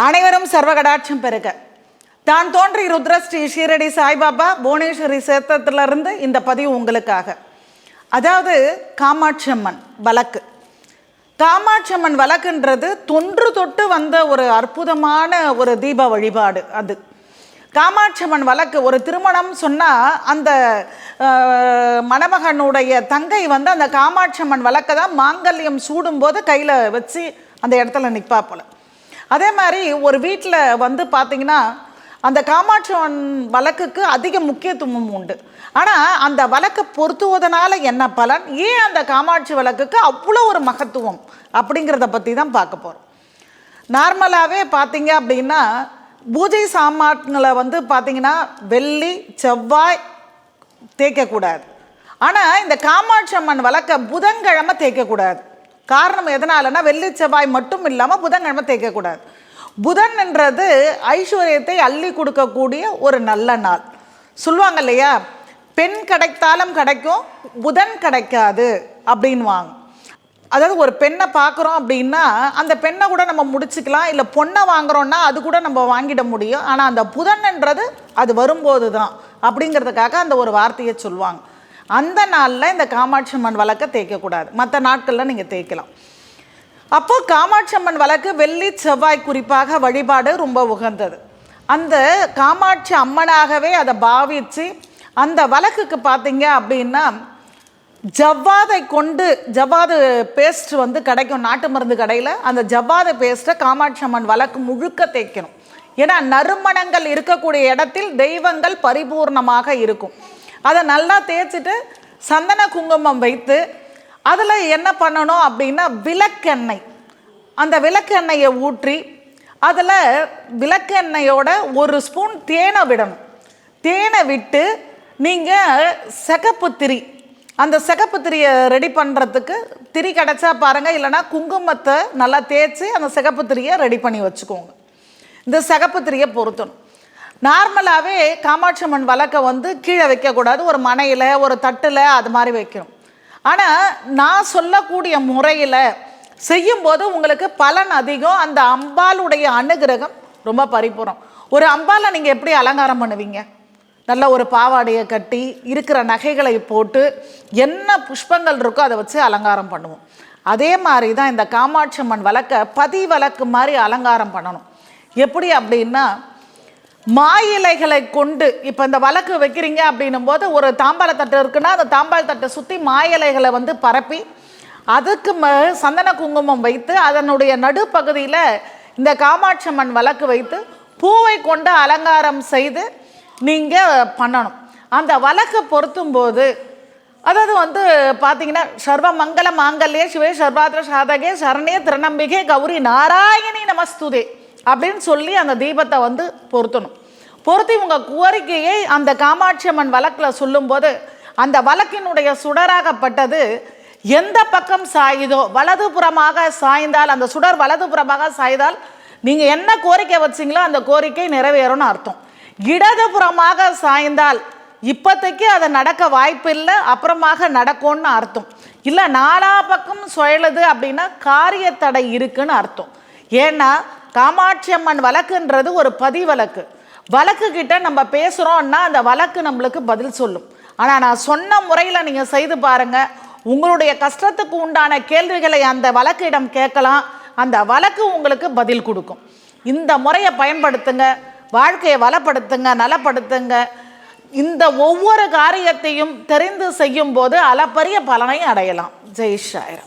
அனைவரும் சர்வகடாட்சம் பெருக. தான் தோன்றி ருத்ர ஸ்ரீ ஷீரடி சாய்பாபா புவனேஸ்வரி சேத்திரத்திலிருந்து இந்த பதிவு உங்களுக்காக. அதாவது காமாட்சி அம்மன் வழக்கு. காமாட்சி அம்மன் வழக்குன்றது தொன்று தொட்டு வந்த ஒரு அற்புதமான ஒரு தீப வழிபாடு. அது காமாட்சி அம்மன் வழக்கு. ஒரு திருமணம் சொன்னால் அந்த மணமகனுடைய தங்கை வந்து அந்த காமாட்சி அம்மன் வழக்கை தான் மாங்கல்யம் சூடும்போது கையில் வச்சு அந்த இடத்துல நிற்பா போல. அதே மாதிரி ஒரு வீட்டில் வந்து பார்த்திங்கன்னா அந்த காமாட்சி அம்மன் வழக்குக்கு அதிக முக்கியத்துவம் உண்டு. ஆனால் அந்த வழக்கை பொருத்துவதனால என்ன பலன், ஏன் அந்த காமாட்சி வழக்குக்கு அவ்வளோ ஒரு மகத்துவம் அப்படிங்கிறத பற்றி தான் பார்க்க போகிறோம். நார்மலாகவே பார்த்தீங்க அப்படின்னா பூஜை சாமான்களை வந்து பார்த்திங்கன்னா வெள்ளி செவ்வாய் தேய்க்கக்கூடாது. ஆனால் இந்த காமாட்சி அம்மன் வழக்கை புதன்கிழமை தேய்க்கக்கூடாது. காரணம் எதனாலன்னா வெள்ளி செவ்வாய் மட்டும் இல்லாமல் புதன்கிழமை தேய்க்கக்கூடாது. புதன் என்றது ஐஸ்வர்யத்தை அள்ளி கொடுக்கக்கூடிய ஒரு நல்ல நாள். சொல்லுவாங்க இல்லையா, பெண் கிடைத்தாலும் கிடைக்கும், புதன் கிடைக்காது அப்படின்வாங்க. அதாவது ஒரு பெண்ணை பார்க்குறோம் அப்படின்னா அந்த பெண்ணை கூட நம்ம முடிச்சுக்கலாம், இல்லை பொண்ணை வாங்குறோன்னா அது கூட நம்ம வாங்கிட முடியும். ஆனால் அந்த புதன்ன்றது அது வரும்போது தான் அப்படிங்கிறதுக்காக அந்த ஒரு வார்த்தையை சொல்லுவாங்க. அந்த நாளில் இந்த காமாட்சி அம்மன் வழக்கை தேய்க்கக்கூடாது. மற்ற நாட்களில் நீங்கள் தேய்க்கலாம். அப்போது காமாட்சி அம்மன் வழக்கு வெள்ளி செவ்வாய் குறிப்பாக வழிபாடு ரொம்ப உகந்தது. அந்த காமாட்சி அம்மனாகவே அதை பாவித்து அந்த வழக்குக்கு பார்த்தீங்க அப்படின்னா ஜவ்வாதை கொண்டு, ஜவ்வாது பேஸ்ட் வந்து கிடைக்கும் நாட்டு மருந்து கடையில். அந்த ஜவ்வாது பேஸ்ட்டை காமாட்சி அம்மன் வழக்கு முழுக்க தேய்க்கணும். ஏன்னா நறுமணங்கள் இருக்கக்கூடிய இடத்தில் தெய்வங்கள் பரிபூர்ணமாக இருக்கும். அதை நல்லா தேய்ச்சிட்டு சந்தன குங்குமம் வைத்து அதில் என்ன பண்ணணும் அப்படின்னா விளக்கெண்ணெய், அந்த விளக்கெண்ணெயை ஊற்றி அதில் விளக்கெண்ணெயோட ஒரு ஸ்பூன் தேனை விடணும். தேனை விட்டு நீங்கள் சிகப்பு திரி, அந்த சிகப்பு திரியை ரெடி பண்ணுறதுக்கு திரி கிடச்சா பாருங்கள், இல்லைனா குங்குமத்தை நல்லா தேய்ச்சி அந்த சிகப்பு திரியை ரெடி பண்ணி வச்சுக்கோங்க. இந்த சிகப்பு திரியை பொருத்தணும். நார்மலாகவே காமாட்சி அம்மன் வழக்கை வந்து கீழே வைக்கக்கூடாது, ஒரு மனையில் ஒரு தட்டில் அது மாதிரி வைக்கணும். ஆனால் நான் சொல்லக்கூடிய முறையில் செய்யும்போது உங்களுக்கு பலன் அதிகம். அந்த அம்பாளுடைய அனுகிரகம் ரொம்ப பரிபூர்ணம். ஒரு அம்பாலை நீங்கள் எப்படி அலங்காரம் பண்ணுவீங்க? நல்ல ஒரு பாவாடையை கட்டி இருக்கிற நகைகளை போட்டு என்ன புஷ்பங்கள் இருக்கோ அதை வச்சு அலங்காரம் பண்ணுவோம். அதே மாதிரி தான் இந்த காமாட்சி அம்மன் வழக்கை பதி வழக்கு மாதிரி அலங்காரம் பண்ணணும். எப்படி அப்படின்னா மாயிலைகளை கொண்டு, இப்போ இந்த வழக்கு வைக்கிறீங்க அப்படின்னும் போது ஒரு தாம்பாளத்தட்டு இருக்குன்னா அந்த தாம்பாளத்தட்டை சுற்றி மாயிலைகளை வந்து பரப்பி அதுக்கு சந்தன குங்குமம் வைத்து அதனுடைய நடுப்பகுதியில் இந்த காமாட்சி அம்மன் வழக்கு வைத்து பூவை கொண்டு அலங்காரம் செய்து நீங்கள் பண்ணணும். அந்த வழக்கை பொருத்தும் போது அதாவது வந்து பார்த்தீங்கன்னா சர்வ மங்கள மாங்கல்யே சிவே சர்வாத்திர சாதகே சரண்யே திருநம்பிகே கௌரி நாராயணி நமஸ்துதே அப்படின்னு சொல்லி அந்த தீபத்தை வந்து பொருத்தணும். பொருத்தி உங்கள் கோரிக்கையை அந்த காமாட்சி அம்மன் வழக்கில் சொல்லும்போது அந்த வழக்கினுடைய சுடராகப்பட்டது எந்த பக்கம் சாயுதோ, வலதுபுறமாக சாய்ந்தால், அந்த சுடர் வலதுபுறமாக சாய்ந்தால் நீங்கள் என்ன கோரிக்கை வச்சிங்களோ அந்த கோரிக்கை நிறைவேறும்னு அர்த்தம். இடதுபுறமாக சாய்ந்தால் இப்போதைக்கு அதை நடக்க வாய்ப்பு இல்லை, அப்புறமாக நடக்கும்னு அர்த்தம். இல்லை நாலா பக்கம் சுழலுது அப்படின்னா காரியத்தடை இருக்குன்னு அர்த்தம். ஏன்னா காமாட்சி அம்மன் வழக்குன்றது ஒரு பதி வழக்கு. வழக்குக்கிட்ட நம்ம பேசுகிறோன்னா அந்த வழக்கு நம்மளுக்கு பதில் சொல்லும். ஆனால் நான் சொன்ன முறையில் நீங்கள் செய்து பாருங்கள், உங்களுடைய கஷ்டத்துக்கு உண்டான கேள்விகளை அந்த வழக்கிடம் கேட்கலாம், அந்த வழக்கு உங்களுக்கு பதில் கொடுக்கும். இந்த முறையை பயன்படுத்துங்க, வாழ்க்கையை வளப்படுத்துங்க, நலப்படுத்துங்க. இந்த ஒவ்வொரு காரியத்தையும் தெரிந்து செய்யும் போது அளப்பரிய பலனை அடையலாம். ஜெய் சாய்ராம்.